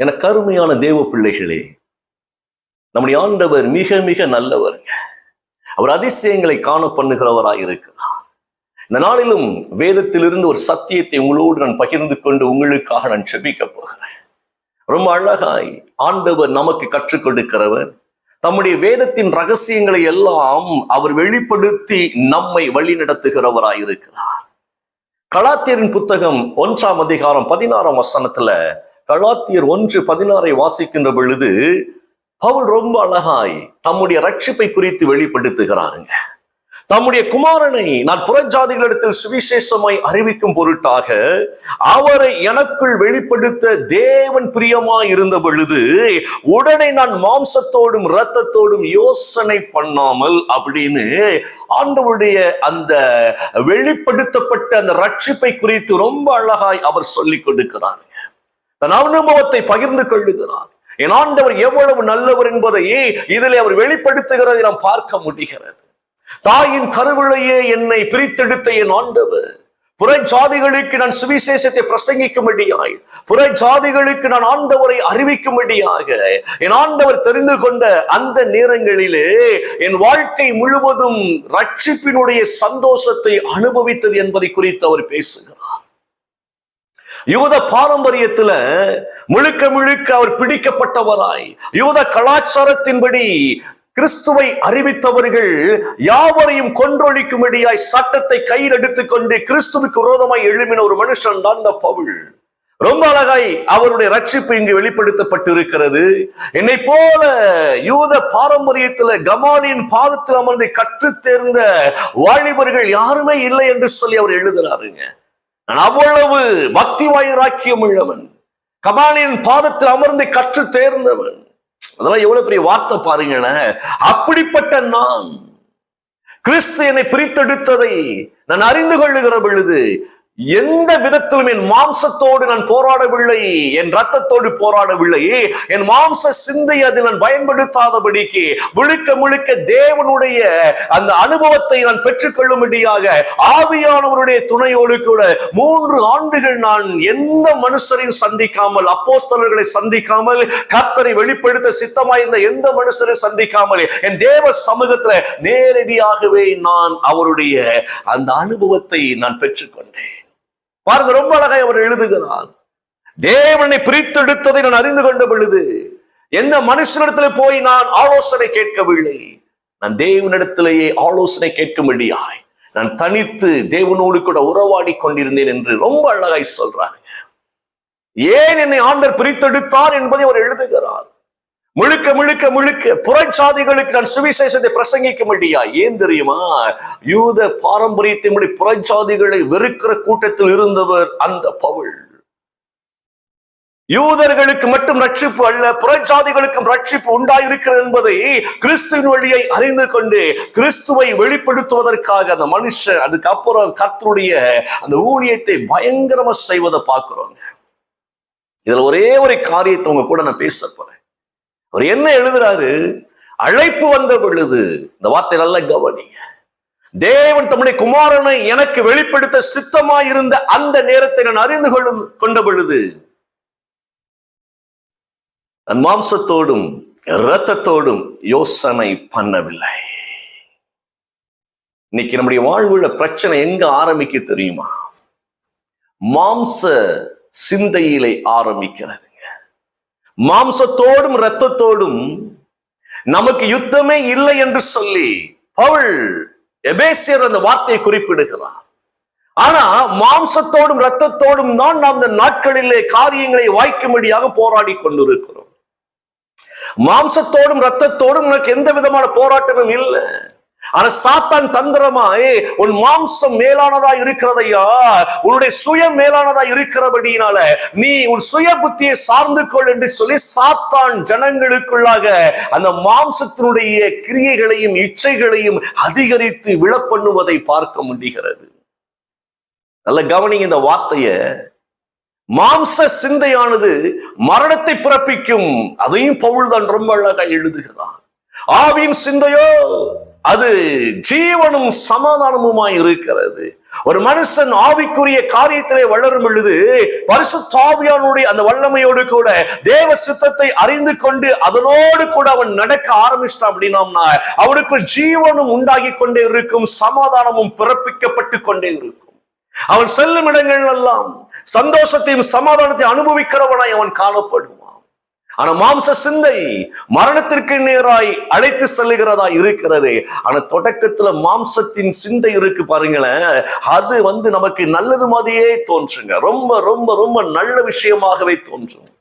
என கருமையான தேவ பிள்ளைகளே, நம்முடைய ஆண்டவர் மிக மிக நல்லவருங்க. அவர் அதிசயங்களை காண பண்ணுகிறவராய் இருக்கிறார். இந்த நாளிலும் வேதத்திலிருந்து ஒரு சத்தியத்தை உங்களோடு நான் பகிர்ந்து கொண்டு உங்களுக்காக நான் செபிக்க போகிறேன். ரொம்ப அழகாய் ஆண்டவர் நமக்கு கற்றுக் கொடுக்கிறவர். தம்முடைய வேதத்தின் ரகசியங்களை எல்லாம் அவர் வெளிப்படுத்தி நம்மை வழி நடத்துகிறவராய் இருக்கிறார். கலாத்தியரின் புத்தகம் 1ஆம் அதிகாரம் 16ஆம் வசனத்துல கலாத்தியர் 1:16 வாசிக்கின்ற பொழுது பவுல் ரொம்ப அழகாய் தம்முடைய ரட்சிப்பை குறித்து வெளிப்படுத்துகிறாருங்க. தம்முடைய குமாரனை நான் புறஜாதிகளிடத்தில் சுவிசேஷமாய் அறிவிக்கும் பொருட்டாக அவரை எனக்குள் வெளிப்படுத்த தேவன் பிரியமாய் இருந்த பொழுது உடனே நான் மாம்சத்தோடும் இரத்தத்தோடும் யோசனை பண்ணாமல் அப்படின்னு ஆண்டவருடைய அந்த வெளிப்படுத்தப்பட்ட அந்த ரட்சிப்பை குறித்து ரொம்ப அழகாய் அவர் சொல்லிக் கொடுக்கிறாருங்க. தன் அனுபவத்தை பகிர்ந்து கொள்ளுகிறார். என் ஆண்டவர் எவ்வளவு நல்லவர் என்பதை இதில் அவர் வெளிப்படுத்துகிறதை நாம் பார்க்க முடிகிறது. தாயின் கருவிலேயே என்னை பிரித்தெடுத்த என் ஆண்டவர் புற ஜாதிகளுக்கு நான் சுவிசேஷத்தை பிரசங்கிக்கும்படியாய், புற ஜாதிகளுக்கு நான் ஆண்டவரை அறிவிக்கும்படியாக என் ஆண்டவர் தெரிந்து கொண்ட அந்த நேரங்களிலே என் வாழ்க்கை முழுவதும் ரட்சிப்பினுடைய சந்தோஷத்தை அனுபவித்தது என்பதை குறித்து அவர் பேசுகிறார். யூத பாரம்பரியத்துல முழுக்க முழுக்க அவர் பிடிக்கப்பட்டவராய், யூத கலாச்சாரத்தின்படி கிறிஸ்துவை அறிவித்தவர்கள் யாவரையும் கொன்றொழிக்கும்படியாய் சட்டத்தை கையில் எடுத்துக்கொண்டு கிறிஸ்துவுக்கு விரோதமாய் எழுப்பின ஒரு மனுஷன் தான் இந்த பவுல். ரொம்ப அழகாய் அவருடைய ரட்சிப்பு இங்கு வெளிப்படுத்தப்பட்டு இருக்கிறது. என்னை போல யூத பாரம்பரியத்துல கமாலியின் பாதத்தில் அமர்ந்து கற்று தேர்ந்த வாலிபர்கள் யாருமே இல்லை என்று சொல்லி அவர் எழுதுறாருங்க. நான் அவ்வளவு பக்தி வைராக்கியம் உள்ளவன், கமாலியின் பாதத்தில் அமர்ந்து கற்று தேர்ந்தவன். அதெல்லாம் எவ்வளவு பெரிய வார்த்தை பாருங்களேன். அப்படிப்பட்ட நான் கிறிஸ்து என்னை பிரித்தெடுத்ததை நான் அறிந்து கொள்ளுகிற பொழுது எந்த விதத்திலும் என் மாம்சத்தோடு நான் போராடவில்லை, என் ரத்தத்தோடு போராடவில்லை, என் மாம்ச சிந்தை அதில் நான் பயன்படுத்தாதபடிக்கு முழுக்க முழுக்க தேவனுடைய அந்த அனுபவத்தை நான் பெற்றுக்கொள்ளும்படியாக ஆவியானவருடைய துணையோடு கூட 3 ஆண்டுகள் நான் எந்த மனுஷரையும் சந்திக்காமல், அப்போஸ்தலர்களை சந்திக்காமல், கர்த்தரை வெளிப்படுத்த சித்தமாயிருந்த எந்த மனுஷரை சந்திக்காமல் என் தேவ சமூகத்துல நேரடியாகவே நான் அவருடைய அந்த அனுபவத்தை நான் பெற்றுக்கொண்டேன். பாருங்க, ரொம்ப அழகாய் அவர் எழுதுகிறார். தேவனை பிரித்தெடுத்ததை நான் அறிந்து கொண்ட பொழுது எந்த மனுஷனிடத்துல போய் நான் ஆலோசனை கேட்கவில்லை, நான் தேவனிடத்திலேயே ஆலோசனை கேட்கும்படியாய் நான் தனித்து தேவனோடு கூட உறவாடி கொண்டிருந்தேன் என்று ரொம்ப அழகாய் சொல்றாருங்க. ஏன் என்னை ஆண்டவர் பிரித்தெடுத்தார் என்பதை அவர் எழுதுகிறார். முழுக்க முழுக்க முழுக்க புறஜாதிகளுக்கு நான் சுவிசேஷத்தை பிரசங்கிக்கும்படியா. ஏன் தெரியுமா? யூத பாரம்பரியத்தினுடைய புறஜாதிகளை வெறுக்கிற கூட்டத்தில் இருந்தவர் அந்த பவுல். யூதர்களுக்கு மட்டும் ரட்சிப்பு அல்ல, புறஜாதிகளுக்கும் ரட்சிப்பு உண்டாயிருக்கிறது என்பதை கிறிஸ்துவின் வழியை அறிந்து கொண்டு கிறிஸ்துவை வெளிப்படுத்துவதற்காக அந்த மனுஷன் அதுக்கப்புறம் கர்த்தருடைய அந்த ஊழியத்தை பயங்கரமா செய்வதை பார்க்கிறோங்க. இதுல ஒரே ஒரு காரியத்தை உங்க கூட நான் பேச போறேன். அவர் என்ன எழுதுறாரு? அழைப்பு வந்த பொழுது, இந்த வார்த்தை நல்லா கவனிங்க, தேவன் தம்முடைய குமாரனை எனக்கு வெளிப்படுத்த சித்தமாயிருந்த அந்த நேரத்தை நான் அறிந்து கொண்ட பொழுது நான் மாம்சத்தோடும் இரத்தத்தோடும் யோசனை பண்ணவில்லை. இன்னைக்கு நம்முடைய வாழ்வுல பிரச்சனை எங்க ஆரம்பிக்க தெரியுமா? மாம்ச சிந்தையிலே ஆரம்பிக்கிறது. மாம்சத்தோடும் இரத்தத்தோடும் நமக்கு யுத்தமே இல்லை என்று சொல்லி பவுல் எபேசியர் அந்த வார்த்தையை குறிப்பிடுகிறார். ஆனா மாம்சத்தோடும் இரத்தத்தோடும் தான் நாம் இந்த நாட்களிலே காரியங்களை வாய்க்கும்படியாக போராடி கொண்டிருக்கிறோம். மாம்சத்தோடும் இரத்தத்தோடும் உனக்கு எந்த விதமான போராட்டமும் இல்லை. ஆனா சாத்தான் தந்திரமா, உன் மாம்சம் மேலானதா இருக்கிறதையா, உன்னுடைய சுயம் மேலானதா இருக்கிறபடினால நீ உன் சுய புத்தியை சார்ந்து கொள் என்று சொல்லி சாத்தான் ஜனங்களுக்குள்ளாக அந்த மாம்சத்தினுடைய கிரியைகளையும் இச்சைகளையும் அதிகரித்து விழப்பண்ணுவதை பார்க்க முடிகிறது. நல்ல கவனிங்க இந்த வார்த்தைய. மாம்ச சிந்தையானது மரணத்தை பிறப்பிக்கும். அதையும் பவுல் தான் ரொம்ப அழகாக எழுதுகிறார். ஆவியின் சிந்தையோ அது ஜீவனும் சமாதானமுமாய் இருக்கிறது. ஒரு மனுஷன் ஆவிக்குரிய காரியத்திலே வளரும் பொழுது பரிசுத்த ஆவியானுடைய அந்த வல்லமையோடு கூட தேவ சித்தத்தை அறிந்து கொண்டு அதனோடு கூட அவன் நடக்க ஆரம்பிச்சிட்டான் அப்படின்னா அவனுக்குள் ஜீவனும் உண்டாகி கொண்டே இருக்கும், சமாதானமும் பிறப்பிக்கப்பட்டு கொண்டே இருக்கும். அவன் செல்லும் இடங்கள் எல்லாம் சந்தோஷத்தையும் சமாதானத்தையும் அனுபவிக்கிறவனாய் அவன் காணப்படுவான். ஆனா மாம்ச சிந்தை மரணத்திற்கு நேராய் அழைத்து செல்லுகிறதா இருக்கிறது. ஆனா தொடக்கத்துல மாம்சத்தின் சிந்தை இருக்கு பாருங்களேன், அது நமக்கு நல்லது மாதிரியே தோன்றுங்க. ரொம்ப ரொம்ப ரொம்ப நல்ல விஷயமாகவே தோன்றும்.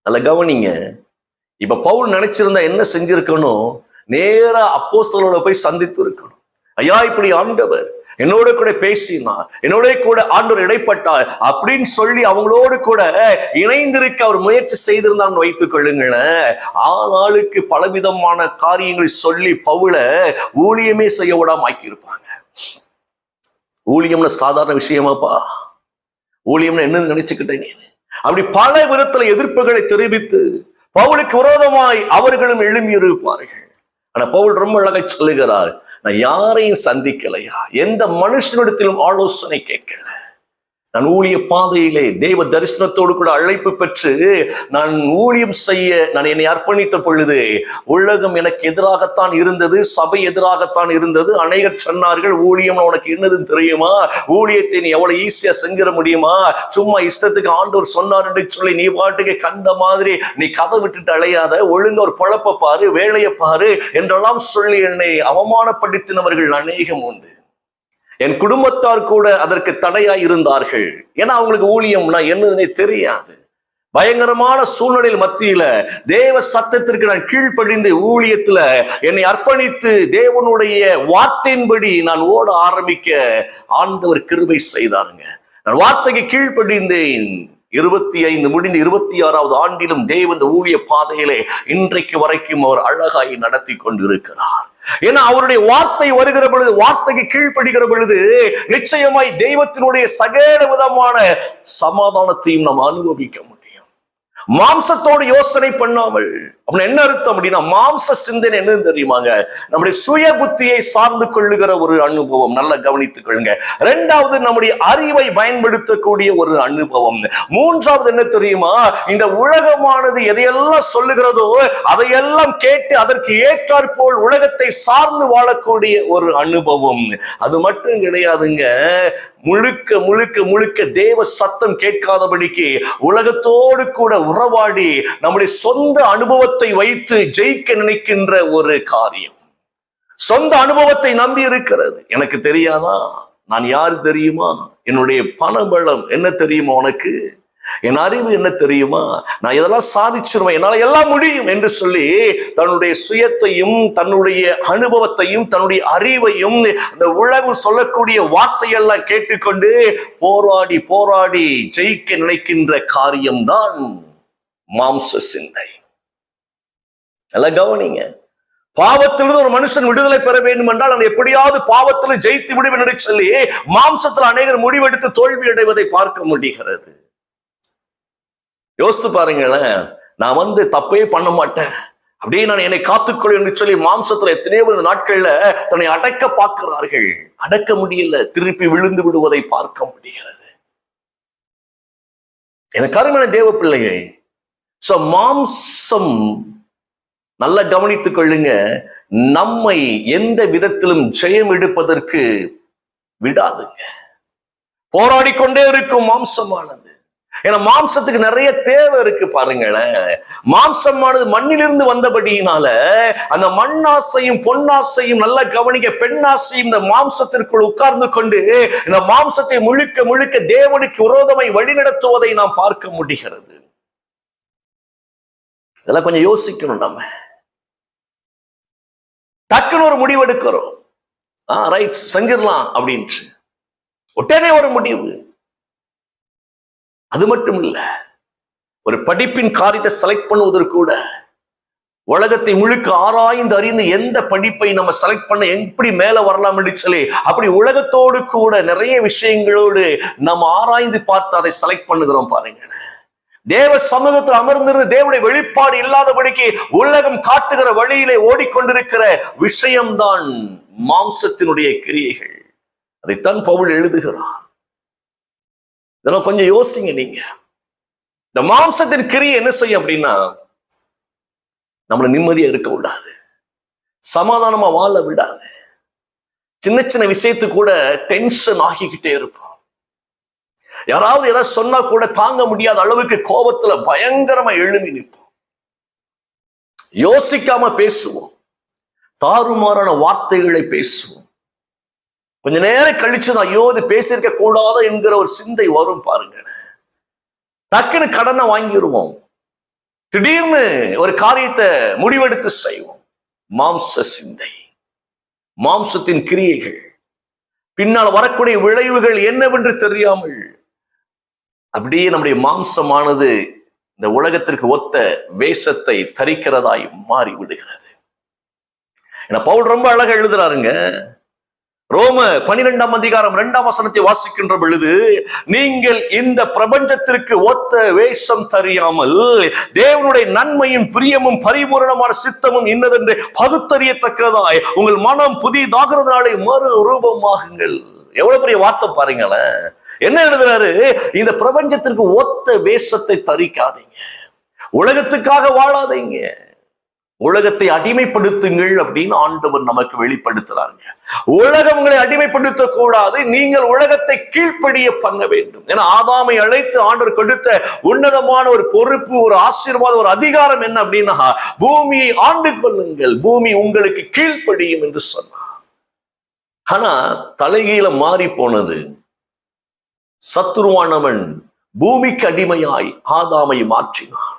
நல்ல கவனிங்க. இப்ப பவுல் நினைச்சிருந்தா என்ன செஞ்சிருக்கணும்? நேரா அப்போஸ்தலரோட போய் சந்தித்து இருக்கணும். ஐயா, இப்படி ஆண்டவர் என்னோட கூட பேசினார், என்னோட கூட ஆண்டவர் இடைப்பட்டார் அப்படின்னு சொல்லி அவங்களோடு கூட இணைந்திருக்க அவர் முயற்சி செய்திருந்தான் வைத்துக் கொள்ளுங்களேன். ஆளாளுக்கு பலவிதமான காரியங்களை சொல்லி பவுல ஊழியமே செய்ய விடாம ஆக்கியிருப்பாங்க. ஊழியம்னு சாதாரண விஷயமாப்பா? ஊழியம்னு என்ன நினைச்சுக்கிட்டேன் நீ? அப்படி பல விதத்துல எதிர்ப்புகளை தெரிவித்து பவுலுக்கு விரோதமாய் அவர்களும் எழும்பி இருப்பார்கள். ஆனா பவுல் ரொம்ப அழகை சொல்லுகிறார், நான் யாரையும் சந்திக்கலையா, எந்த மனுஷனிடத்திலும் ஆலோசனை கேட்கல. நான் ஊழிய பாதையிலே தேவ தரிசனத்தோடு கூட அழைப்பு பெற்று நான் ஊழியம் செய்ய நான் என்னை அர்ப்பணித்த பொழுது உலகம் எனக்கு எதிராகத்தான் இருந்தது, சபை எதிராகத்தான் இருந்தது. அநேகர் சொன்னார்கள், ஊழியம் உனக்கு என்னதுன்னு தெரியுமா, ஊழியத்தை நீ எவ்வளவு ஈஸியா செஞ்சிட முடியுமா, சும்மா இஷ்டத்துக்கு ஆண்டவர் சொன்னார் என்று சொல்லி நீ பாட்டுக்கு கண்ட மாதிரி நீ கதை விட்டுட்டு அலையாத, ஒழுங்க ஒரு பொழப்ப பாரு, வேலையை பாரு என்றெல்லாம் சொல்லி என்னை அவமானப்படுத்தினவர்கள் அநேகம் உண்டு. என் குடும்பத்தார் கூட அதற்கு தடையாய் இருந்தார்கள். ஏன்னா அவங்களுக்கு ஊழியம்னா என்னதுன்னே தெரியாது. பயங்கரமான சூழ்நிலையில் மத்தியில தேவ சத்தத்திற்கு நான் கீழ்ப்படிந்து ஊழியத்துல என்னை அர்ப்பணித்து தேவனுடைய வார்த்தையின்படி நான் ஓட ஆரம்பிக்க ஆண்டவர் கிருபை செய்தாருங்க. நான் வார்த்தைக்கு கீழ்ப்படிந்தேன். 25 முடிந்து 26வது ஆண்டிலும் தேவன் ஊழிய பாதையிலே இன்றைக்கு வரைக்கும் அவர் அழகாய் நடத்தி கொண்டிருக்கிறார். ஏன்னா அவருடைய வார்த்தை வருகிற பொழுது, வார்த்தைக்கு கீழ்ப்படுகிற பொழுது நிச்சயமாய் தெய்வத்தினுடைய சகல விதமான சமாதானத்தையும் நாம் அனுபவிக்க முடியும். மாம்சத்தோடு யோசனை பண்ணாமல். அப்படின்னு என்ன அர்த்தம் அப்படின்னா, மாம்ச சிந்தனை என்னன்னு தெரியுமாங்க? நம்முடைய சுய புத்தியை சார்ந்து கொள்ளுகிற ஒரு அனுபவம். நல்லா கவனித்துக் கொள்ளுங்க. 2வது நம்முடைய அறிவை பயன்படுத்தக்கூடிய ஒரு அனுபவம். 3வது என்ன தெரியுமா? இந்த உலகமானது எதையெல்லாம் சொல்லுகிறதோ அதையெல்லாம் கேட்டு அதற்கு ஏற்றாற்போல் உலகத்தை சார்ந்து வாழக்கூடிய ஒரு அனுபவம். அது மட்டும் கிடையாதுங்க, முழுக்க முழுக்க முழுக்க தேவ சத்தம் கேட்காதபடிக்கு உலகத்தோடு கூட உறவாடி நம்முடைய சொந்த அனுபவத்தை வைத்து ஜெயிக்க நினைக்கின்ற ஒரு காரியம். சொந்த அனுபவத்தை நம்பி இருக்கிறது. எனக்கு தெரியாதா, நான் யாரு தெரியுமா, என்னுடைய பணபலம் என்ன தெரியுமா உனக்கு, என் அறிவு என்ன தெரியுமா, நான் இதெல்லாம் சாதிச்சிருவேன், என்னால எல்லாம் முடியும் என்று சொல்லி தன்னுடைய சுயத்தையும் தன்னுடைய அனுபவத்தையும் தன்னுடைய அறிவையும் இந்த உலகம் சொல்லக்கூடிய வார்த்தையெல்லாம் கேட்டுக்கொண்டு போராடி போராடி ஜெயிக்க நினைக்கின்ற காரியம்தான் மாம்ச சிந்தை. எல்லாம் கவனிங்க. பாவத்திலிருந்து ஒரு மனுஷன் விடுதலை பெற வேண்டும் என்றால் நான் எப்படியாவது பாவத்தில் ஜெயித்து விடுவேன் என்று சொல்லி மாம்சத்தில் அநேகர் முடிவெடுத்து தோல்வி அடைவதை பார்க்க முடிகிறது. யோசித்து பாருங்களேன். நான் தப்பே பண்ண மாட்டேன், அப்படியே நான் என்னை காத்துக்கொள் என்று சொல்லி மாம்சத்துல எத்தனையோ நாட்கள்ல தன்னை அடக்க பார்க்கிறார்கள். அடக்க முடியல, திருப்பி விழுந்து விடுவதை பார்க்க முடிகிறது. எனக்கு அருமையான தேவ பிள்ளையை, மாம்சம் நல்லா கவனித்துக் கொள்ளுங்க, நம்மை எந்த விதத்திலும் ஜெயம் எடுப்பதற்கு விடாதுங்க. போராடிக்கொண்டே இருக்கும் மாம்சமானது. ஏன்னா மாம்சத்துக்கு நிறைய தேவை இருக்கு பாருங்களேன். மாம்சமானது மண்ணிலிருந்து வந்தபடியினால அந்த மண்ணாசையும் பொன்னாசையும் நல்லா கவனிக்க, பெண்ணாசையும் இந்த மாம்சத்திற்குள் உட்கார்ந்து கொண்டு இந்த மாம்சத்தை முழுக்க முழுக்க தேவனுக்கு விரோதமாய் வழிநடத்துவதை நாம் பார்க்க முடிகிறது. இதெல்லாம் கொஞ்சம் யோசிக்கணும். நம்ம டக்குன்னு ஒரு முடிவு எடுக்கிறோம், ரைட் செஞ்சிடலாம் அப்படின்ட்டு உடனே ஒரு முடிவு. அது மட்டும் இல்ல, ஒரு படிப்பின் காரியத்தை செலக்ட் பண்ணுவதற்கு கூட உலகத்தை முழுக்க ஆராய்ந்து அறிந்து எந்த படிப்பை நம்ம செலக்ட் பண்ண எப்படி மேல வரலாம் என்று சொல்லி அப்படி உலகத்தோடு கூட நிறைய விஷயங்களோடு நம்ம ஆராய்ந்து பார்த்து அதை செலக்ட் பண்ணுகிறோம் பாருங்க. தேவ சமூகத்தில் அமர்ந்திருந்து தேவனுடைய வெளிப்பாடு இல்லாதபடிக்கு உலகம் காட்டுகிற வழியிலே ஓடிக்கொண்டிருக்கிற விஷயம்தான் மாம்சத்தினுடைய கிரியைகள். அதைத்தான் பவுல் எழுதுகிறார். இதெல்லாம் கொஞ்சம் யோசிங்க நீங்க. இந்த மாம்சத்தின் கிரியை என்ன செய்யும் அப்படின்னா, நம்மளை நிம்மதியா இருக்க விடாது, சமாதானமா வாழ விடாது. சின்ன சின்ன விஷயத்துக்கு கூட டென்ஷன் ஆகிக்கிட்டே இருப்போம். யாராவது ஏதாவது சொன்னா கூட தாங்க முடியாத அளவுக்கு கோபத்துல பயங்கரமா எழும்பி நிற்போம். யோசிக்காம பேசுவோம், தாறுமாறான வார்த்தைகளை பேசுவோம். கொஞ்ச நேரம் கழிச்சுதான் ஐயோ இது பேசியிருக்க கூடாது என்கிற ஒரு சிந்தை வரும் பாருங்க. டக்குன்னு கடனை வாங்கிடுவோம், திடீர்னு ஒரு காரியத்தை முடிவெடுத்து செய்வோம். மாம்ச சிந்தை, மாம்சத்தின் கிரியைகள், பின்னால் வரக்கூடிய விளைவுகள் என்னவென்று தெரியாமல் அப்படியே நம்முடைய மாம்சமானது இந்த உலகத்திற்கு ஒத்த வேஷத்தை தரிக்கிறதாய் மாறி விடுகிறது. பவுல் ரொம்ப அழகா எழுதுறாருங்க. ரோம 12ஆம் அதிகாரம் 2ஆம் வசனத்தை வாசிக்கின்ற பொழுது, நீங்கள் இந்த பிரபஞ்சத்திற்கு ஒத்த வேஷம் தெரியாமல் தேவனுடைய நன்மையும் பிரியமும் பரிபூரணமான சித்தமும் இன்னதென்று பகுத்தறியத்தக்கதாய் உங்கள் மனம் புதிதாகிறதுனாலே மறு ரூபமாகுங்கள். எவ்வளவு பெரிய வார்த்தை பாருங்களேன். என்ன எழுதுறாரு? இந்த பிரபஞ்சத்திற்கு ஒத்த வேஷத்தை தரிக்காதீங்க, உலகத்துக்காக வாழாதீங்க, உலகத்தை அடிமைப்படுத்துங்கள் அப்படின்னு ஆண்டவர் நமக்கு வெளிப்படுத்துறாங்க. உலகம் உங்களை அடிமைப்படுத்த கூடாது, நீங்கள் உலகத்தை கீழ்ப்படிய பண்ண வேண்டும். ஏன்னா ஆதாமை அழைத்து ஆண்டவர் கொடுத்த உன்னதமான ஒரு பொறுப்பு, ஒரு ஆசீர்வாதம், ஒரு அதிகாரம் என்ன அப்படின்னா, பூமியை ஆண்டு கொள்ளுங்கள், பூமி உங்களுக்கு கீழ்ப்படியும் என்று சொன்னார். ஆனா தலைகீழ மாறி போனது. சத்துருவானவன் பூமிக்கு அடிமையாய் ஆதாமை மாற்றினான்.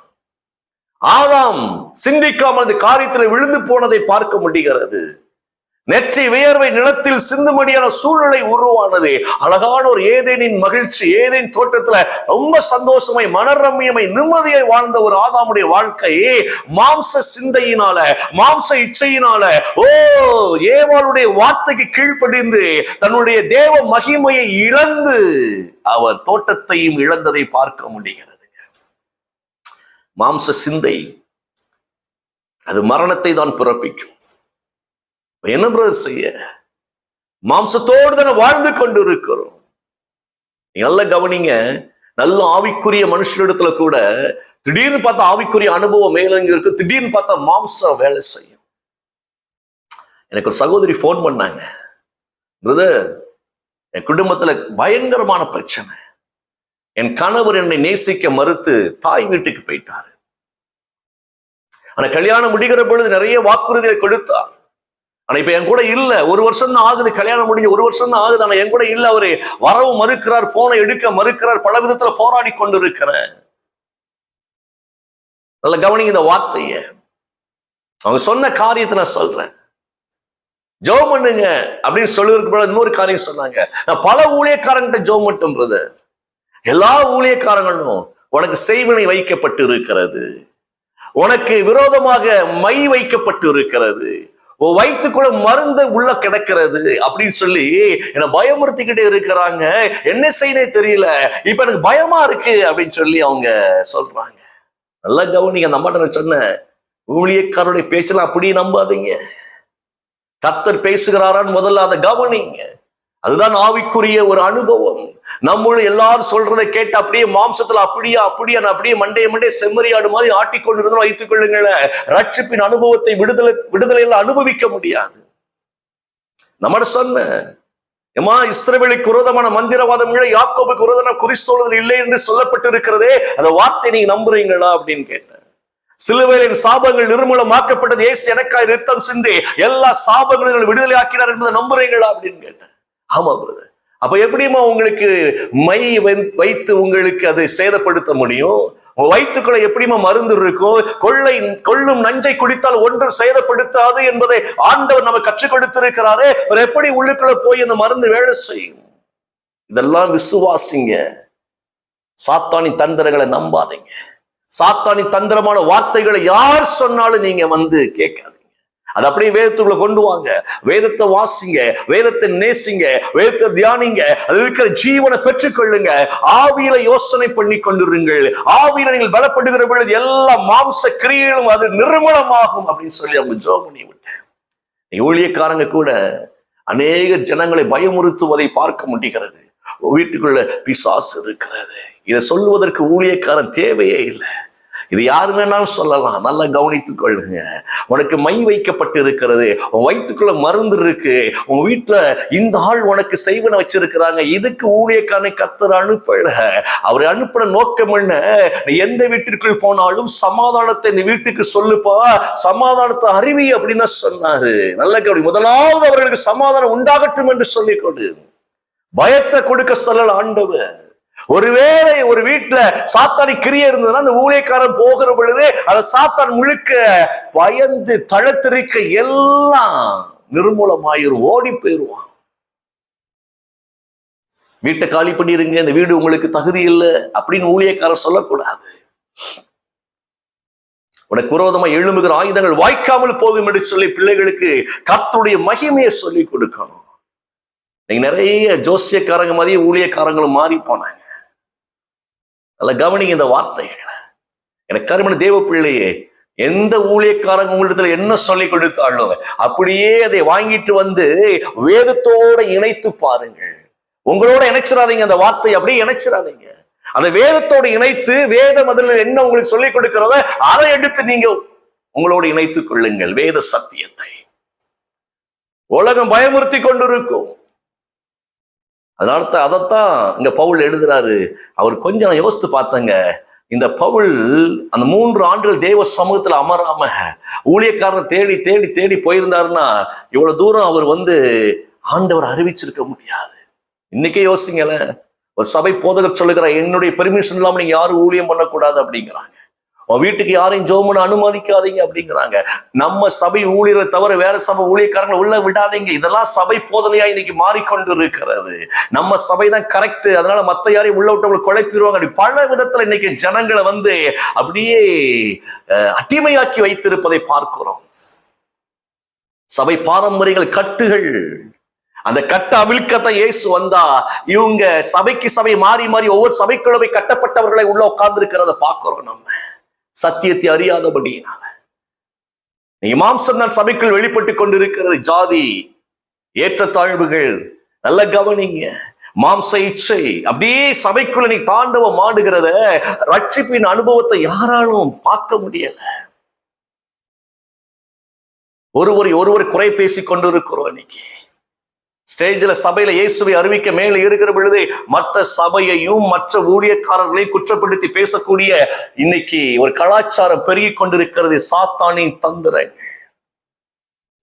ஆதாம் சிந்திக்காமல் அந்த காரியத்தில் விழுந்து போனதை பார்க்க முடிகிறது. நெற்றி வியர்வை நிலத்தில் சிந்துமடியான சூழ்நிலை உருவானது. அழகான ஒரு ஏதேனின் மகிழ்ச்சி, ஏதேன் தோட்டத்துல ரொம்ப சந்தோஷமாய் மனரம்யமாய் நிம்மதியை வாழ்ந்த ஒரு ஆதாமுடைய வாழ்க்கையே மாம்ச சிந்தையினால, மாம்ச இச்சையினால, ஏவாளுடைய வார்த்தைக்கு கீழ்ப்படிந்து தன்னுடைய தேவ மகிமையை இழந்து அவர் தோட்டத்தையும் இழந்ததை பார்க்க முடிகிறது. மாம்ச சிந்தை அது மரணத்தை தான் பிறப்பிக்கும். என்ன பிரதர் செய்ய? மாம்சத்தோடு தானே வாழ்ந்து கொண்டு இருக்கிறோம். நல்ல கவனிங்க. நல்ல ஆவிக்குரிய மனுஷனிடத்துல கூட திடீர்னு பார்த்தா ஆவிக்குரிய அனுபவம் மேலங்க இருக்கு, திடீர்னு பார்த்தா மாம்சம் வேலை செய்யும். எனக்கு ஒரு சகோதரி போன் பண்ணாங்க, பிரதர் என் குடும்பத்துல பயங்கரமான பிரச்சனை, என் கணவர் என்னை நேசிக்க மறுத்து தாய் வீட்டுக்கு போயிட்டாரு. ஆனா கல்யாணம் முடிகிற பொழுது நிறைய வாக்குறுதியை கொடுத்தார். ஆனா இப்ப என் கூட இல்ல, 1 வருஷம் தான் ஆகுது, கல்யாணம் முடிஞ்சு 1 வருஷம் தான் ஆகுது. ஆனா என் கூட இல்ல, அவரு வரவு மறுக்கிறார், போனை எடுக்க மறுக்கிறார், பல விதத்துல போராடி கொண்டு இருக்கிறேன். நல்ல கவனிங்க இந்த வார்த்தைய. அவங்க சொன்ன காரியத்தை நான் சொல்றேன், ஜெபம் பண்ணுங்க அப்படின்னு சொல்லுறதுக்கு இன்னொரு காரியம் சொன்னாங்க. நான் பல ஊழியக்காரங்கிட்ட ஜெபம் மட்டும் பிரதர், எல்லா ஊழியக்காரங்களும் உனக்கு செய்வினை வைக்கப்பட்டு இருக்கிறது, உனக்கு விரோதமாக மை வைக்கப்பட்டு இருக்கிறது, வயிற்றுக்குள்ள மருந்து உள்ள கிடக்கிறது அப்படின்னு சொல்லி என்ன பயமுறுத்திக்கிட்டே இருக்கிறாங்க. என்ன செய்யனே தெரியல, இப்ப எனக்கு பயமா இருக்கு அப்படின்னு சொல்லி அவங்க சொல்றாங்க. நல்லா கவனிங்க. அந்த அம்மாட்ட நான் சொன்ன, ஊழியக்காரருடைய பேச்செல்லாம் அப்படியே நம்பாதீங்க. கர்த்தர் பேசுகிறாரான்னு முதல்ல அதை கவனிங்க. அதுதான் ஆவிக்குரிய ஒரு அனுபவம். நம்மளும் எல்லாரும் சொல்றதை கேட்டு அப்படியே மாம்சத்துல அப்படியே மண்டைய செம்மறியாடு மாதிரி ஆட்டிக்கொண்டிருந்தோம் வைத்துக் கொள்ளுங்களேன், ரட்சிப்பின் அனுபவத்தை விடுதலையில அனுபவிக்க முடியாது. நம்ம சொன்ன இஸ்ரவேலுக்கு விரோதமான மந்திரவாதம் யாக்கோபுக்கு விரோதமான குறிசோளுதல் இல்லை என்று சொல்லப்பட்டு இருக்கிறதே, அந்த வார்த்தை நீங்க நம்புறீங்களா அப்படின்னு கேட்டேன். சிலுவையின் சாபங்கள் நிர்மூலமாக்கப்பட்டது, இயேசு எனக்காய் இரத்தம் சிந்தி எல்லா சாபங்களும் விடுதலை ஆக்கினார் என்பதை நம்புறீங்களா அப்படின்னு கேட்டேன். ஆமா பிரதர். அப்ப எப்படிமா உங்களுக்கு மை வைத்து உங்களுக்கு அதை சேதப்படுத்த முடியும்? வயிற்றுக்குள்ள எப்படிமா மருந்து இருக்கும்? கொள்ளும் நஞ்சை குடித்தால் ஒன்று சேதப்படுத்தாது என்பதை ஆண்டவர் நம்ம கற்றுக் கொடுத்திருக்கிறாரே, எப்படி உள்ளுக்குள்ள போய் அந்த மருந்து வேலை செய்யும்? இதெல்லாம் விசுவாசிங்க. சாத்தானின் தந்திரங்களை நம்பாதீங்க. சாத்தானின் தந்திரமான வார்த்தைகளை யார் சொன்னாலும் நீங்க கேட்காதீங்க. அது அப்படியே வேதத்துக்குள்ள கொண்டு வாங்க. வேதத்தை வாசிங்க, வேதத்தை நேசிங்க, வேதத்தை தியானிங்க, அது இருக்கிற ஜீவனை பெற்றுக்கொள்ளுங்க. ஆவியில யோசனை பண்ணி கொண்டிருங்கள். ஆவியில நீங்கள் பலப்படுகிற பொழுது எல்லா மாம்ச கிரியைகளும் அது நிர்மூலமாகும் அப்படின்னு சொல்லி அவங்க ஜெபம் பண்ணி விட்டேன். ஊழியக்காரங்க கூட அநேக ஜனங்களை பயமுறுத்துவதை பார்க்க முடிகிறது. வீட்டுக்குள்ள பிசாசு இருக்கிறது. இதை சொல்லுவதற்கு ஊழியக்காரன் தேவையே இல்லை. இது யாரு வேணாலும் சொல்லலாம். நல்லா கவனித்துக் கொள்ளுங்க. உனக்கு மை வைக்கப்பட்டு இருக்கிறது, உன் வயிற்றுக்குள்ள மருந்து இருக்கு, உங்க வீட்டுல இந்த ஆள் உனக்கு செய்வன வச்சிருக்கிறாங்க. இதுக்கு ஊழியக்காரனை கர்த்தர் அனுப்பல. அவரை அனுப்பின நோக்கம் என்ன? எந்த வீட்டிற்குள் போனாலும் சமாதானத்தை இந்த வீட்டுக்கு சொல்லுப்பா, சமாதானத்தை அறிவி அப்படின்னு சொன்னாரு. நல்ல கவனி. முதலாவது அவர்களுக்கு சமாதானம் உண்டாகட்டும் என்று சொல்லிக் கொடு. பயத்தை கொடுக்க சொல்லல ஆண்டவர். ஒருவேளை ஒரு வீட்டுல சாத்தானி கிரியை இருந்ததுன்னா அந்த ஊழியக்காரன் போகிற பொழுது அதை சாத்தான் முழுக்க பயந்து தளத்திருக்க எல்லாம் நிர்மூலமாயிரும், ஓடி போயிருவான். வீட்டை காலி பண்ணிருங்க, இந்த வீடு உங்களுக்கு தகுதி இல்லை அப்படின்னு ஊழியக்காரன் சொல்லக்கூடாது. உனக்கு விரோதமா எழும்புகிற ஆயுதங்கள் வாய்க்காமல் போகும் என்று சொல்லி பிள்ளைகளுக்கு கர்த்தருடைய மகிமையை சொல்லி கொடுக்கணும். நீங்க நிறைய ஜோசியக்காரங்க மாதிரி ஊழியக்காரங்களும் மாறி போனாங்க. நல்ல கவனிங்க இந்த வார்த்தைகளை. எனக்கு கருமன தேவ பிள்ளையே, எந்த ஊழியக்காரங்க உங்களிடத்துல என்ன சொல்லி கொடுத்தாலும் அப்படியே அதை வாங்கிட்டு வந்து வேதத்தோட இணைத்து பாருங்கள். உங்களோட இணைச்சிடாதீங்க, அந்த வார்த்தை அப்படியே இணைச்சிடாதீங்க. அந்த வேதத்தோடு இணைத்து வேதம் அதில் என்ன உங்களுக்கு சொல்லிக் கொடுக்கிறத அதை எடுத்து நீங்க உங்களோடு இணைத்துக் கொள்ளுங்கள். வேத சத்தியத்தை உலகம் பயமுறுத்தி கொண்டிருக்கும். அதனால அதைத்தான் இங்க பவுல் எழுதுறாரு. அவர் கொஞ்சம் யோசித்து பார்த்தங்க. இந்த பவுல் அந்த 3 ஆண்டுகள் தேவ சமூகத்துல அமராம ஊழியக்காரனை தேடி தேடி தேடி போயிருந்தாருன்னா இவ்வளவு தூரம் அவர் ஆண்டவர் அறிவிச்சிருக்க முடியாது. இன்னைக்கே யோசிங்களேன். ஒரு சபை போதகர் சொல்லுகிற, என்னுடைய பெர்மிஷன் இல்லாம நீங்க யாரும் ஊழியம் பண்ணக்கூடாது அப்படிங்கிறாங்க. உன் வீட்டுக்கு யாரையும் ஜெபம் பண்ண அனுமதிக்காதீங்க அப்படிங்கிறாங்க. நம்ம சபை ஊழியரை தவிர வேற சபை ஊழியக்காரங்களை உள்ள விடாதீங்க. இதெல்லாம் சபை போதனையா இன்னைக்கு மாறிக்கொண்டு இருக்கிறது. நம்ம சபை தான் கரெக்ட், அதனால மத்த யாரையும் உள்ள விட்டவங்களை குழப்பிடுவாங்க. அப்படி பல விதத்துல இன்னைக்கு ஜனங்களை அப்படியே அடிமையாக்கி வைத்திருப்பதை பார்க்கிறோம். சபை பாரம்பரியங்கள் கட்டுகள், அந்த கட்ட அவிழ்க்கத்தை இயேசு வந்தா இவங்க சபைக்கு சபை மாறி மாறி ஒவ்வொரு சபைக்குள்ளவை கட்டப்பட்டவர்களை உள்ள உட்கார்ந்து இருக்கிறத பார்க்கிறோம். நம்ம சத்தியத்தை அறியாதபடியினால நீங்க மாம்சம் தான் சபைக்குள் வெளிப்பட்டு கொண்டிருக்கிறது. ஜாதி ஏற்றத்தாழ்வுகள், நல்ல கவனிங்க. மாம்ச இச்சை அப்படியே சபைக்குள்ள நீ தாண்டவம் ஆடுகிறத ரட்சிப்பின் அனுபவத்தை யாராலும் பார்க்க முடியல. ஒருவர் குறை பேசி கொண்டிருக்கிறோம். இன்னைக்கு ஸ்டேஜ்ல சபையில இயேசுவை அறிவிக்க மேல இருக்கிற பொழுது மற்ற சபையையும் மற்ற ஊழியக்காரர்களையும் குற்றப்படுத்தி பேசக்கூடிய இன்னைக்கு ஒரு கலாச்சாரம் பெருகி கொண்டிருக்கிறது. சாத்தானின் தந்திரங்கள்.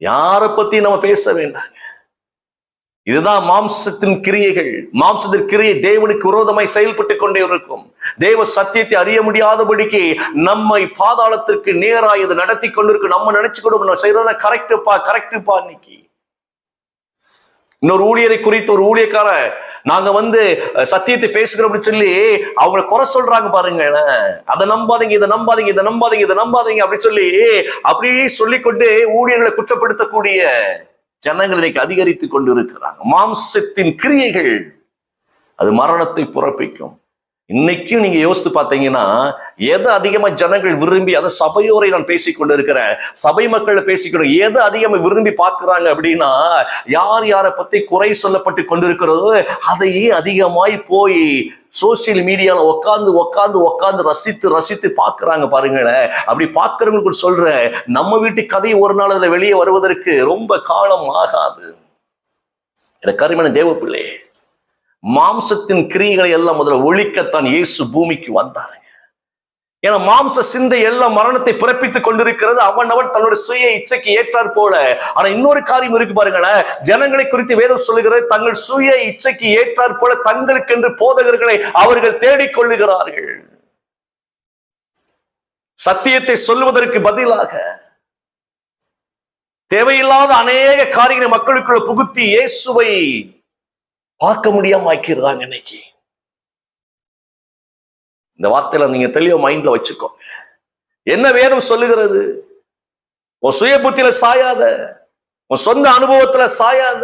யாரை பத்தி நம்ம பேச வேண்டாங்க. இதுதான் மாம்சத்தின் கிரியைகள். மாம்சத்தின் கிரியை தேவனுக்கு விரோதமாய் செயல்பட்டு கொண்டே இருக்கும். தேவ சத்தியத்தை அறிய முடியாதபடிக்கு நம்மை பாதாளத்திற்கு நேராக இது நடத்தி கொண்டிருக்கு. நம்ம நினைச்சுக்கணும் செய்யறதா கரெக்டுப்பா. இன்னைக்கு இன்னொரு ஊழியரை குறித்து ஒரு ஊழியக்கார நாங்க சத்தியத்தை பேசுகிறோம் அப்படின்னு சொல்லி அவங்களை குறை சொல்றாங்க பாருங்க. அதை நம்பாதீங்க, இதை நம்பாதீங்க, இதை நம்பாதீங்க, இதை நம்பாதீங்க அப்படின்னு சொல்லி அப்படியே சொல்லிக்கொண்டு ஊழியர்களை குற்றப்படுத்தக்கூடிய ஜனங்கள் இன்னைக்கு அதிகரித்து கொண்டு இருக்கிறாங்க. மாம்சத்தின் கிரியைகள் அது மரணத்தை பிறப்பிக்கும். இன்னைக்கும் நீங்க யோசித்து பார்த்தீங்கன்னா எதை அதிகமா ஜனங்கள் விரும்பி, அதை சபையோரை நான் பேசிக்கொண்டு இருக்கிறேன், சபை மக்கள் பேசிக்கொண்டு எதை அதிகமா விரும்பி பார்க்கிறாங்க அப்படின்னா, யார் யாரை பத்தி குறை சொல்லப்பட்டு கொண்டிருக்கிறதோ அதையே அதிகமாய் போய் சோசியல் மீடியால உட்காந்து ரசித்து பார்க்கிறாங்க பாருங்களேன். அப்படி பார்க்கிறவங்களுக்கு சொல்றேன், நம்ம வீட்டு கதை ஒரு நாள் அதுல வெளியே வருவதற்கு ரொம்ப காலம் ஆகாது. எனக்கு அருமையான தேவ பிள்ளை, மாம்சத்தின் கிரியைகளை எல்லாம் முதல்ல ஒழிக்கத்தான் இயேசு பூமிக்கு வந்தாருங்க. ஏன்னா மாம்ச சிந்தை எல்லாம் மரணத்தை பிறப்பித்துக் கொண்டிருக்கிறது. அவன் தன்னுடைய சுய இச்சைக்கு ஏற்றார் போல. ஆனா இன்னொரு காரியம் இருக்கு பாருங்களேன். ஜனங்களை குறித்து வேதம் சொல்லுகிறது, தங்கள் சுய இச்சைக்கு ஏற்றார் போல தங்களுக்கென்று போதகர்களை அவர்கள் தேடிக்கொள்ளுகிறார்கள். சத்தியத்தை சொல்லுவதற்கு பதிலாக தேவையில்லாத அநேக காரியங்களை மக்களுக்குள்ள புகுத்தி இயேசுவை பார்க்க முடியாம ஆக்கிடுறாங்க. இன்னைக்கு இந்த வார்த்தையில நீங்க தெளிவா மைண்ட்ல வச்சுக்கோங்க. என்ன வேதம் சொல்லுகிறது? உன் சுய புத்தியில சாயாத, உன் சொந்த அனுபவத்துல சாயாத.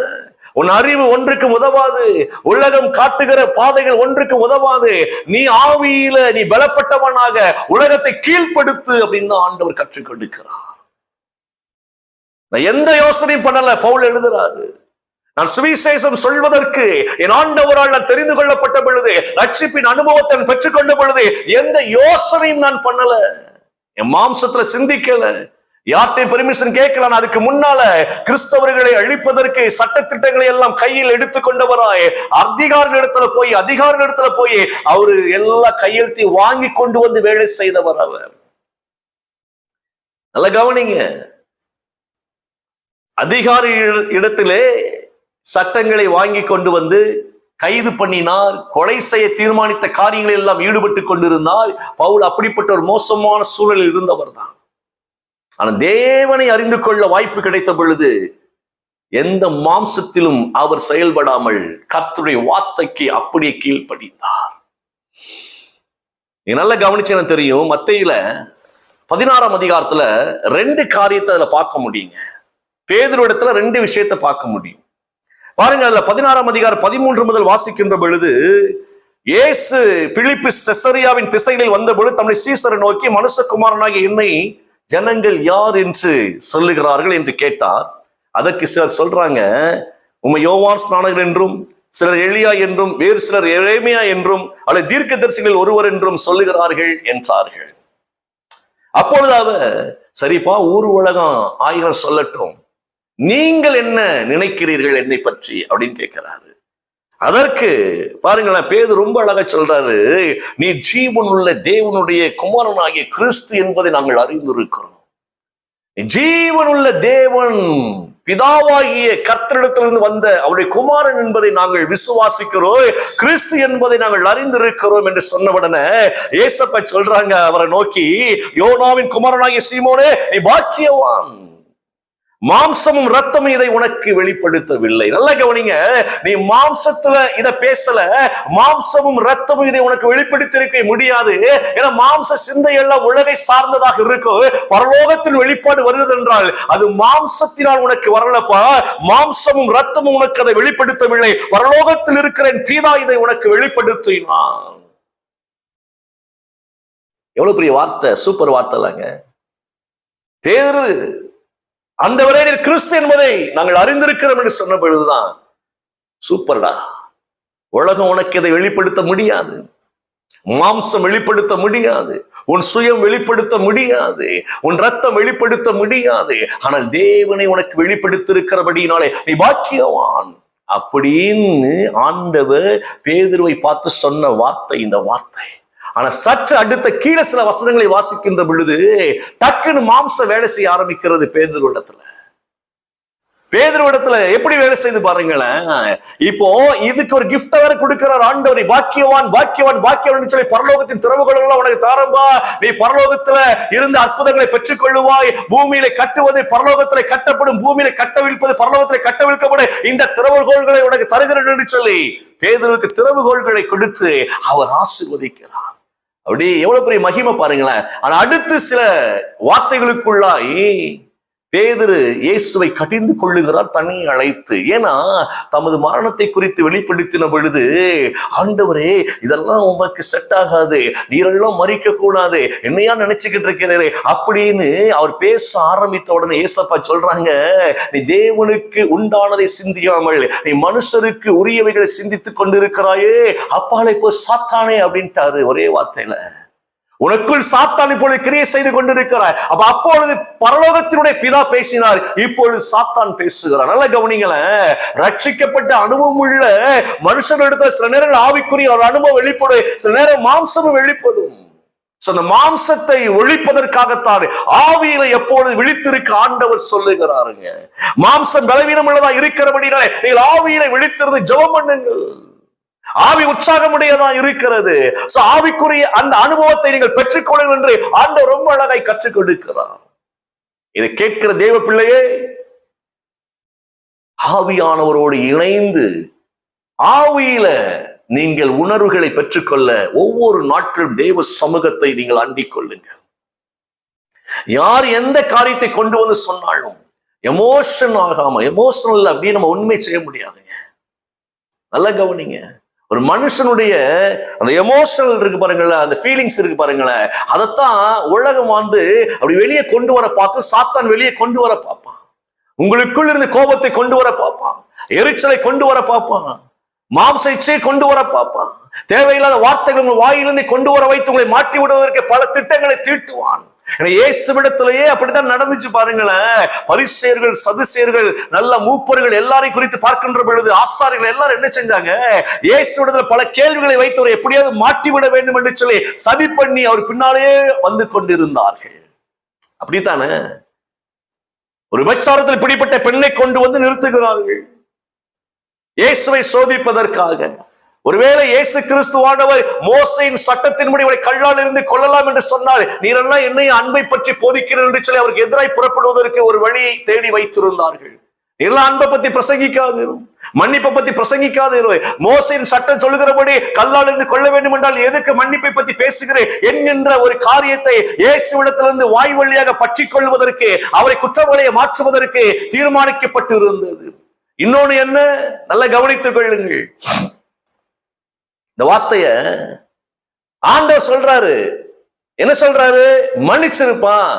உன் அறிவு ஒன்றுக்கு உதவாது, உலகம் காட்டுகிற பாதைகள் ஒன்றுக்கு உதவாது. நீ ஆவியில நீ பலப்பட்டவனாக உலகத்தை கீழ்ப்படுத்து அப்படின்னு தான் ஆண்டவர் கற்றுக் கொடுக்கிறார். நான் எந்த யோசனையும் பண்ணல. பவுல் எழுதுறாரு, நான் சுவிசேஷம் சொல்வதற்கு என் ஆண்டவரால் நான் தெரிந்து கொள்ளப்பட்ட பொழுது, ரட்சிப்பின் அனுபவத்தை பெற்றுக் கொண்ட பொழுது எந்த யோசனையும் நான் பண்ணல, என் மாம்சத்துல சிந்திக்கல, யார்ட்டையும் பெர்மிஷன் கேட்கல. அதுக்கு முன்னால கிறிஸ்தவர்களை அழிப்பதற்கு சட்டத்திட்டங்களை எல்லாம் கையில் எடுத்துக்கொண்டவராய் அதிகாரிகளிடத்துல போய் அவரு எல்லா கையெழுத்தி வாங்கி கொண்டு வந்து வேலை செய்தவர் அவர். நல்ல கவனிங்க, அதிகாரி இடத்திலே சட்டங்களை வாங்கி கொண்டு வந்து கைது பண்ணினார், கொலை செய்ய தீர்மானித்த காரியங்களில் எல்லாம் ஈடுபட்டு கொண்டிருந்தார். பவுல் அப்படிப்பட்ட ஒரு மோசமான சூழலில் இருந்தவர் தான். ஆனால் தேவனை அறிந்து கொள்ள வாய்ப்பு கிடைத்த பொழுது எந்த மாம்சத்திலும் அவர் செயல்படாமல் கர்த்தருடைய வார்த்தைக்கு அப்படியே கீழ்ப்படிந்தார். நீ நல்லா கவனிச்சு தெரியும், மத்தேயுல 16ஆம் அதிகாரத்துல 2 காரியத்தை அதுல பார்க்க முடியுங்க. பேதுரு இடத்துல 2 விஷயத்தை பார்க்க முடியும். பாருங்க, அதுல 16ஆம் அதிகாரம் 13 முதல் வாசிக்கின்ற பொழுது, இயேசு பிலிப்பு செசரியாவின் திசைகளில் வந்த பொழுது தம்முடைய சீசரை நோக்கி, மனுஷகுமாரனாகிய என்னை ஜனங்கள் யார் என்று சொல்லுகிறார்கள் என்று கேட்டார். அதற்கு சிலர் சொல்றாங்க, உம்மை யோவான் ஸ்நானகர் என்றும், சிலர் எலியா என்றும், வேறு சிலர் எரேமியா என்றும், அல்லது தீர்க்கதரிசிகளில் ஒருவர் என்றும் சொல்லுகிறார்கள் என்றார்கள். அப்பொழுது அவர், சரிப்பா, ஊர் உலகம் ஆயிரம் சொல்லட்டும், நீங்கள் என்ன நினைக்கிறீர்கள் என்னை பற்றி அப்படின்னு கேட்கிறாரு. அதற்கு பாருங்களேன், பேதுரு ரொம்ப அழகா சொல்றாரு, நீ ஜீவன் உள்ள தேவனுடைய குமாரனாகிய கிறிஸ்து என்பதை நாங்கள் அறிந்திருக்கிறோம். ஜீவன் உள்ள தேவன் பிதாவாகிய கர்த்தரிடத்திலிருந்து வந்த அவருடைய குமாரன் என்பதை நாங்கள் விசுவாசிக்கிறோம், கிறிஸ்து என்பதை நாங்கள் அறிந்திருக்கிறோம் என்று சொன்னவுடனே ஏசப்பா சொல்றாங்க அவரை நோக்கி, யோனாவின் குமாரனாகிய சீமோனே, நீ பாக்கியவான், மாம்சமும் ரத்தமும் இதை உனக்கு வெளிப்படுத்தவில்லை. நல்லா கவனிங்க, நீ மாம்சத்துல இதை பேசல, மாம்சமும் ரத்தமும் இதை உனக்கு வெளிப்படுத்திருக்க முடியாது. ஏன்னா மாம்ச சிந்தை எல்லாம் உலகை சார்ந்ததாக இருக்கும். பரலோகத்தின் வெளிப்பாடு வருகிறது என்றால் அது மாம்சத்தினால் உனக்கு வரலப்பா. மாம்சமும் ரத்தமும் உனக்கு அதை வெளிப்படுத்தவில்லை, பரலோகத்தில் இருக்கிற பிதா இதை உனக்கு வெளிப்படுத்தினான். எவ்வளவு பெரிய வார்த்தை, சூப்பர் வார்த்தை இல்லைங்க. பேதுரு, ஆண்டவரே நீர் கிறிஸ்து என்பதை நாங்கள் அறிந்திருக்கிறோம் என்று சொன்ன பொழுதுதான், சூப்பர்டா, உலகம் உனக்கு இதை வெளிப்படுத்த முடியாது, மாம்சம் வெளிப்படுத்த முடியாது, உன் சுயம் வெளிப்படுத்த முடியாது, உன் ரத்தம் வெளிப்படுத்த முடியாது, ஆனால் தேவனை உனக்கு வெளிப்படுத்திருக்கிறபடினாலே நீ பாக்கியவான் அப்படின்னு ஆண்டவர் பேதுருவை பார்த்து சொன்ன வார்த்தை இந்த வார்த்தை. ஆனா சற்று அடுத்த கீழே சில வசனங்களை வாசிக்கின்ற பொழுது டக்குன்னு மாம்ச வேலை செய்ய ஆரம்பிக்கிறது பேதுருவிடத்துல. பேதுருவிடத்துல எப்படி வேலை செய்து பாருங்களேன். இப்போ இதுக்கு ஒரு கிஃப்ட் வேற கொடுக்கிறார் ஆண்டவர், பாக்கியவான் பாக்கியவான் பாக்கியவான் சொல்லி, பரலோகத்தின் திறவுகள் எல்லாம் உனக்கு தாரம்பா, நீ பரலோகத்துல இருந்து அற்புதங்களை பெற்றுக் கொள்ளுவாய், பூமியில கட்டுவது பரலோகத்திலே கட்டப்படும், பூமியில கட்டவிழ்ப்பது பரலோகத்திலே கட்டவிழ்க்கப்படும், இந்த திறவுகோள்களை உனக்கு தருகிறேன் என்று சொல்லி பேதுருவுக்கு திறவுகோள்களை கொடுத்து அவர் ஆசீர்வதிக்கிறார். அப்படி எவ்வளவு பெரிய மகிமை பாருங்களேன். ஆனா அடுத்து சில வார்த்தைகளுக்குள்ளாய் பேதுரு இயேசுவை கடிந்து கொள்ளுகிறார் தன்னை அழைத்து. ஏன்னா தமது மரணத்தை குறித்து வெளிப்படுத்தின பொழுது, ஆண்டவரே இதெல்லாம் உமக்கு செட் ஆகாது, நீரெல்லாம் மறிக்க கூடாது, என்னையா நினைச்சுக்கிட்டு இருக்கிறே அப்படின்னு அவர் பேச ஆரம்பித்த உடனே ஏசப்பா சொல்றாங்க, நீ தேவனுக்கு உண்டானதை சிந்தியாமல் நீ மனுஷருக்கு உரியவைகளை சிந்தித்துக் கொண்டிருக்கிறாயே, அப்பாலை போய் சாத்தானே அப்படின்ட்டாரு ஒரே வார்த்தையில. உனக்குள் சாத்தான் இப்பொழுது கிரியை செய்து கொண்டிருக்கிறார். அப்பொழுது பரலோகத்தினுடைய பிதா பேசினார், இப்பொழுது சாத்தான் பேசுகிறார். நல்ல கவனிங்களேன், ரட்சிக்கப்பட்ட அனுபவம் உள்ள மனுஷனிடத்துல சில நேரங்கள் ஆவிக்குரிய ஒரு அனுபவம் வெளிப்படும், சில நேரம் மாம்சமும் வெளிப்படும். அந்த மாம்சத்தை ஒழிப்பதற்காகத்தான் ஆவியில எப்பொழுது விழித்திருக்க ஆண்டவர் சொல்லுகிறாருங்க. மாம்சம் பலவீனம் உள்ளதா இருக்கிறபடினாலே நீங்கள் ஆவியில விழித்திருந்து ஜெபம் பண்ணுங்கள். ஆவி உற்சாகமுடையதா இருக்கிறது. ஆவிக்குரிய அந்த அனுபவத்தை நீங்கள் பெற்றுக்கொள்ளுங்கள் என்று ஆண்டவர் ரொம்ப அழகாய் கற்றுக் கொடுக்கிறார். இதை கேட்கிற தேவ பிள்ளையே, ஆவியானவரோடு இணைந்து ஆவியில நீங்கள் உணர்வுகளை பெற்றுக்கொள்ள ஒவ்வொரு நாட்களும் தேவ சமூகத்தை நீங்கள் அண்டிக் கொள்ளுங்கள். யார் எந்த காரியத்தை கொண்டு வந்து சொன்னாலும் எமோஷன் ஆகாம, எமோஷனல் அப்படின்னு நம்ம உண்மை செய்ய முடியாதுங்க. நல்லா கவனிங்க. ஒரு மனுஷனுடைய அந்த எமோஷனல் இருக்கு பாருங்களேன், அந்த ஃபீலிங்ஸ் இருக்கு பாருங்களேன், அதைத்தான் உலகம் அப்படி வெளியே கொண்டு வர பார்க்கும். சாத்தான் வெளியே கொண்டு வர பார்ப்பான். உங்களுக்குள் இருந்து கோபத்தை கொண்டு வர பார்ப்பான், எரிச்சலை கொண்டு வர பார்ப்பான், மாம்ச இச்சையை கொண்டு வர பார்ப்பான், தேவையில்லாத வார்த்தைகள் உங்கள் வாயிலிருந்து கொண்டு வர வைத்து உங்களை மாட்டி விடுவதற்கு பல திட்டங்களை தீட்டுவான். இயேசுவிடத்திலேயே அப்படித்தான் நடந்துச்சு பாருங்களேன். பரிசேயர்கள், சதுசேயர்கள், நல்ல மூப்பர்கள் எல்லாரையும் குறித்து பார்க்கின்ற பொழுது ஆசாரிகள் எல்லாரும் என்ன செஞ்சாங்க? இயேசுவிடத்துல பல கேள்விகளை வைத்து ஒரு எப்படியாவது மாட்டிவிட வேண்டும் என்று சொல்லி சதி பண்ணி அவர் பின்னாலே வந்து கொண்டிருந்தார்கள். அப்படித்தானே ஒரு விபச்சாரத்தில் பிடிப்பட்ட பெண்ணை கொண்டு வந்து நிறுத்துகிறார்கள் இயேசுவை சோதிப்பதற்காக. ஒருவேளை இயேசு கிறிஸ்துவானவர் மோசையின் சட்டத்தின்படி இவரை கல்லால் இருந்து கொள்ளலாம் என்று சொன்னால், நீரெல்லாம் என்னை அன்பை பற்றி போதிக்கிறேன் என்று சொல்லி அவருக்கு எதிராய் புறப்படுவதற்கு ஒரு வழியை தேடி வைத்திருந்தார்கள். நீரெல்லாம் அன்பை பத்தி பிரசங்கிக்காது, மன்னிப்பை பத்தி பிரசங்கிக்காது, மோசையின் சட்டம் சொல்லுகிறபடி கல்லால் இருந்து கொள்ள வேண்டும் என்றால் எதற்கு மன்னிப்பை பத்தி பேசுகிறேன் என்கின்ற ஒரு காரியத்தை இயேசுவிடத்திலிருந்து வாய் வழியாக பற்றி கொள்வதற்கு, அவரை குற்றவாளியை மாற்றுவதற்கு தீர்மானிக்கப்பட்டு இருந்தது. இன்னொன்னு என்ன, நல்லா கவனித்துக் கொள்ளுங்கள். இந்த வார்த்தைய ஆண்டவர் சொல்றாரு. என்ன சொல்றாரு? மன்னிச்சிருப்பான்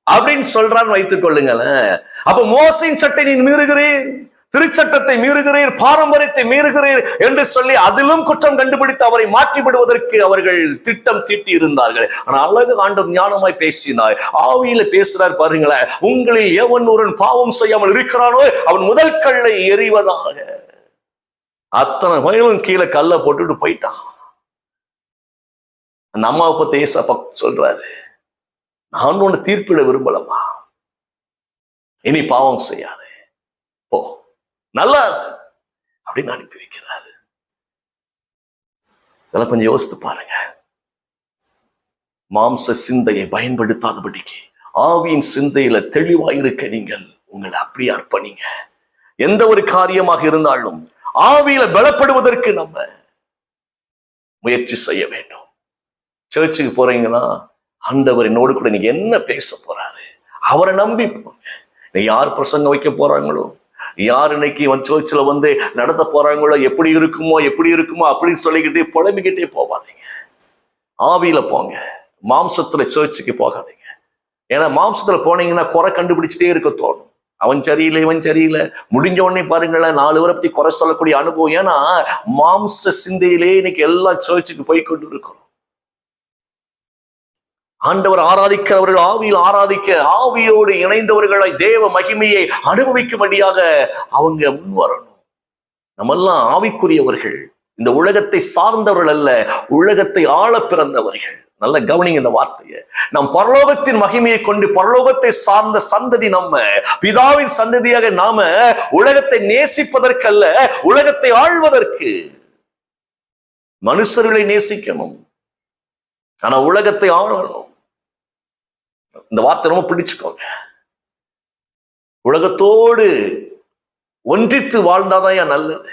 அப்படின்னு சொல்றான்னு வைத்துக் கொள்ளுங்களேன். அப்ப மோசையின் சட்டை நீ மீறுகிறீர், திருச்சட்டத்தை மீறுகிறீர், பாரம்பரியத்தை மீறுகிறீர் என்று சொல்லி அதிலும் குற்றம் கண்டுபிடித்து அவரை மாற்றி விடுவதற்கு அவர்கள் திட்டம் தீட்டி இருந்தார்கள். ஆனால் அழகு ஆண்டவர் ஞானமாய் பேசினார், ஆவியில பேசுறார் பாருங்களேன். உங்களில் எவன் ஒருவன் பாவம் செய்யாமல் இருக்கிறானோ அவன் முதல் கல்லை எறிவதாக. அத்தனை வயலும் கீழே கல்லை போட்டுட்டு போயிட்டான். அந்த அம்மாவை பத்தி ஏசப்பா சொல்றாரு, நான் ஒண்ணு தீர்ப்பிட விரும்பலமா, இனி பாவம் செய்யாது, போ, நல்லா அப்படின்னு அனுப்பி வைக்கிறாரு. இதெல்லாம் கொஞ்சம் யோசித்து பாருங்க. மாம்ச சிந்தையை பயன்படுத்தாதபடிக்கு ஆவியின் சிந்தையில தெளிவாயிருக்க நீங்கள் உங்களை அப்படியே அர்ப்பணிங்க. எந்த ஒரு காரியமாக இருந்தாலும் ஆவியில பலப்படுவதற்கு நம்ம முயற்சி செய்ய வேண்டும். சர்ச்சுக்கு போறீங்கன்னா ஆண்டவர் என்னோடு கூட நீங்க என்ன பேச போறாரு அவரை நம்பி போங்க. யார் பிரசங்கம் வைக்க போறாங்களோ, யார் இன்னைக்கு சர்ச்சில் நடத்த போறாங்களோ, எப்படி இருக்குமோ அப்படின்னு சொல்லிக்கிட்டே புலம்பிக்கிட்டே போவாதீங்க. ஆவியில போங்க, மாம்சத்துல சர்ச்சுக்கு போகாதீங்க. ஏன்னா மாம்சத்துல போனீங்கன்னா குறை கண்டுபிடிச்சிட்டே இருக்க தோணும். அவன் சரியில்லை, இவன் சரியில்லை, முடிஞ்ச உடனே பாருங்களேன் 4 பேரை பத்தி குறை சொல்லக்கூடிய அனுபவம். ஏன்னா மாம்ச சிந்தையிலே இன்னைக்கு எல்லா சர்ச்சுக்கு போய் கொண்டு இருக்கிறோம். ஆண்டவர் ஆராதிக்கிறவர்கள் ஆவியில் ஆராதிக்க, ஆவியோடு இணைந்தவர்களை தேவ மகிமையை அனுபவிக்கும்படியாக அவங்க முன் வரணும். நம்மெல்லாம் ஆவிக்குரியவர்கள், இந்த உலகத்தை சார்ந்தவர்கள் அல்ல, உலகத்தை ஆள பிறந்தவர்கள். நல்ல கவனிங்க இந்த வார்த்தையை. நம் பரலோகத்தின் மகிமையை கொண்டு பரலோகத்தை சார்ந்த சந்ததி, நம்ம பிதாவின் சந்ததியாக நாம உலகத்தை நேசிப்பதற்கல்ல, உலகத்தை ஆள்வதற்கு. மனுஷர்களை நேசிக்கணும், ஆனா உலகத்தை ஆளணும். இந்த வார்த்தை ரொம்ப பிடிச்சுக்கோங்க. உலகத்தோடு ஒன்றித்து வாழ்ந்தாதான் நல்லது.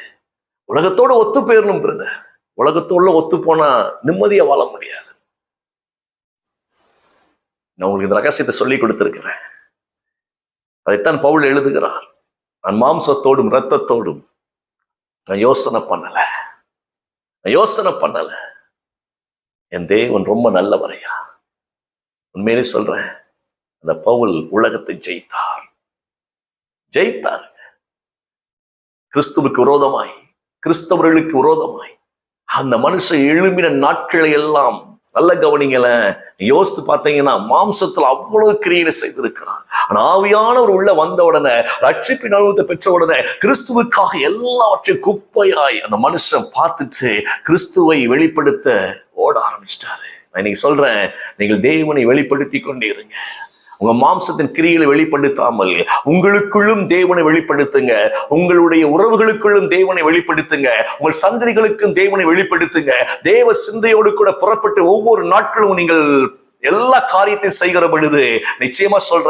உலகத்தோடு ஒத்து போயிடணும் பிரதர். உலகத்தோடு ஒத்து போனா நிம்மதியா வாழ முடியாது. நான் உங்களுக்கு இந்த ரகசியத்தை சொல்லி கொடுத்திருக்கிறேன். அதைத்தான் பவுல் எழுதுகிறார். நான் மாம்சத்தோடும் இரத்தத்தோடும் நான் யோசனை பண்ணல, என் தேவன் ரொம்ப நல்லவரையா. உண்மையிலே சொல்றேன், அந்த பவுல் உலகத்தை ஜெயித்தார். கிறிஸ்துவுக்கு விரோதமாய், கிறிஸ்தவர்களுக்கு விரோதமாய் அந்த மனுஷன் எழும்பின நாட்களை எல்லாம் நல்ல கவனிங்கள. யோசித்து பார்த்தீங்கன்னா மாம்சத்துல அவ்வளவு கிரியைகளை செய்திருக்கிறார். ஆனா ஆவியானவர் உள்ள வந்த உடனே, ரட்சிப்பின் அனுபவத்தை பெற்ற உடனே கிறிஸ்துவுக்காக எல்லாவற்றையும் குப்பையாய் அந்த மனுஷன் பார்த்துட்டு கிறிஸ்துவை வெளிப்படுத்த ஓட ஆரம்பிச்சிட்டாரு. நான் இன்னைக்கு சொல்றேன், நீங்கள் தேவனை வெளிப்படுத்தி கொண்டே இருங்க. உங்க மாம்சத்தின் கிரியைகளை வெளிப்படுத்தாமல் உங்களுக்குள்ளும் தேவனை வெளிப்படுத்துங்க. உங்களுடைய உறவுகளுக்குள்ளும் தேவனை வெளிப்படுத்துங்க. உங்கள் சந்ததிகளுக்கும் தேவனை வெளிப்படுத்துங்க. தேவ சிந்தையோடு கூட புறப்பட்டு ஒவ்வொரு நாட்களும் நீங்கள் எல்லா காரியத்தையும் செய்கிற பொழுது நிச்சயமா சொல்ற,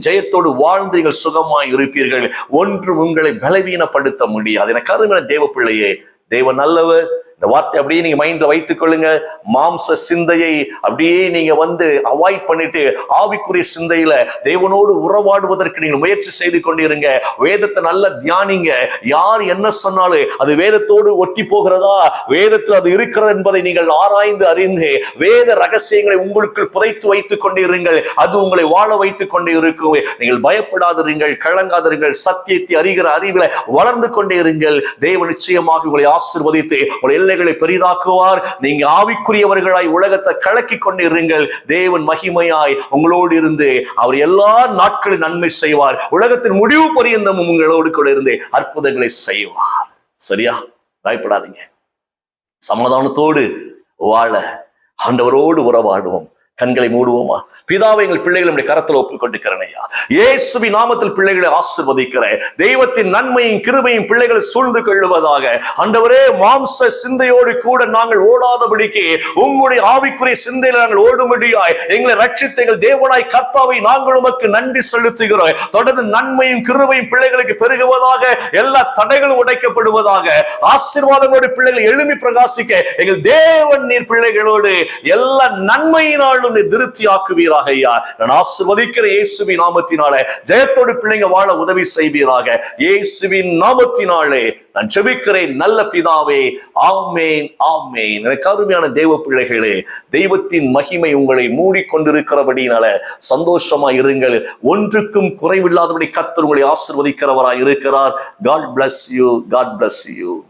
ஜெயத்தோடு வாழ்ந்து நீங்கள் சுகமாய் இருப்பீர்கள். ஒன்று உங்களை பலவீனப்படுத்த முடியாது. எனக்கு அருமையான தேவ பிள்ளையே, தேவன் நல்லவர். இந்த வார்த்தை அப்படியே நீங்க மைண்ட்ல வைத்துக் கொள்ளுங்க. மாம்ச சிந்தையை அப்படியே நீங்க அவாய்ட் பண்ணிட்டு ஆவிக்குரிய சிந்தையில தேவனோடு உறவாடுவதற்கு நீங்க முயற்சி செய்து கொண்டிருங்க. வேதத்தை நல்லா தியானிங்க. யார் என்ன சொன்னாலும் அது வேதத்தோடு ஒட்டி போகிறதா, வேதத்தில் அது இருக்கிறது என்பதை நீங்கள் ஆராய்ந்து அறிந்து வேத ரகசியங்களை உங்களுக்குள் புதைத்து வைத்துக் கொண்டிருங்கள். அது உங்களை வாழ வைத்துக் கொண்டே இருக்கும். நீங்கள் பயப்படாதிருங்கள், கலங்காதிருங்கள். சத்தியத்தை அறிகிற அறிவில வளர்ந்து கொண்டே இருங்கள். தேவன் நிச்சயமாக உங்களை ஆசீர்வதித்து உங்கள் எல்லைகளை பெரிதாக்குவார். நீங்க ஆவிக்குரியவர்களாய் உலகத்தை கலக்கி கொண்டு இருங்கள். தேவன் மகிமையாய் உங்களோடு இருந்து அவர் எல்லா நாட்களில் நன்மை செய்வார். உலகத்தின் முடிவு பரியந்தமும் உங்களோடு கூட இருந்து அற்புதங்களை செய்வார். சரியா? பயப்படாதீங்க. சமாதானத்தோடு வாழ ஆண்டவரோடு உறவாடுவோம். கண்களை மூடுவோமா? பிதாவை, எங்கள் பிள்ளைகளை நம்முடைய கரத்தில் ஒப்புக்கொண்டிருக்கிறேன் ஐயா. இயேசுவின் நாமத்தில் பிள்ளைகளை ஆசீர்வதிக்கிறேன். தெய்வத்தின் நன்மையும் கிருபையும் பிள்ளைகளை சூழ்ந்து கொள்ளுவதாக. ஆண்டவரே, மாம்ச சிந்தையோடு கூட நாங்கள் ஓடாதபடிக்கு உங்களுடைய ஆவிக்குரிய சிந்தையில் நாங்கள் ஓடும்படியாய் எங்களை ரட்சித்த எங்கள் தேவனாய் கர்த்தாவை நாங்கள் உமக்கு நன்றி செலுத்துகிறோம். தொடர்ந்து நன்மையும் கிருபையும் பிள்ளைகளுக்கு பெருகுவதாக. எல்லா தடைகளும் உடைக்கப்படுவதாக. ஆசீர்வாதங்களோடு பிள்ளைகள் எழும்பி பிரகாசிக்க எங்கள் தேவன் நீர் பிள்ளைகளோடு எல்லா நன்மையினாலும் திருப்தி ஆக்குவீராக ஐயா. நான் ஆசீர்வதிக்கிற இயேசுவின் நாமத்தினாலே ஜெயத்தோடு பிள்ளைங்க வாழ உதவி செய்வீராக. இயேசுவின் நாமத்தினாலே நான் ஜெபிக்கிறேன் நல்ல பிதாவே. ஆமென், ஆமென். எனக்கு அருமையான தேவ பிள்ளைகளே, தெய்வத்தின் மகிமை உங்களை மூடிக்கொண்டிருக்கிறபடினால சந்தோஷமா இருங்கள். ஒன்றுக்கும் குறைவில்லாதபடி கர்த்தர் உங்களை ஆசீர்வதிக்கிறவராய் இருக்கிறார். God bless you. God bless you.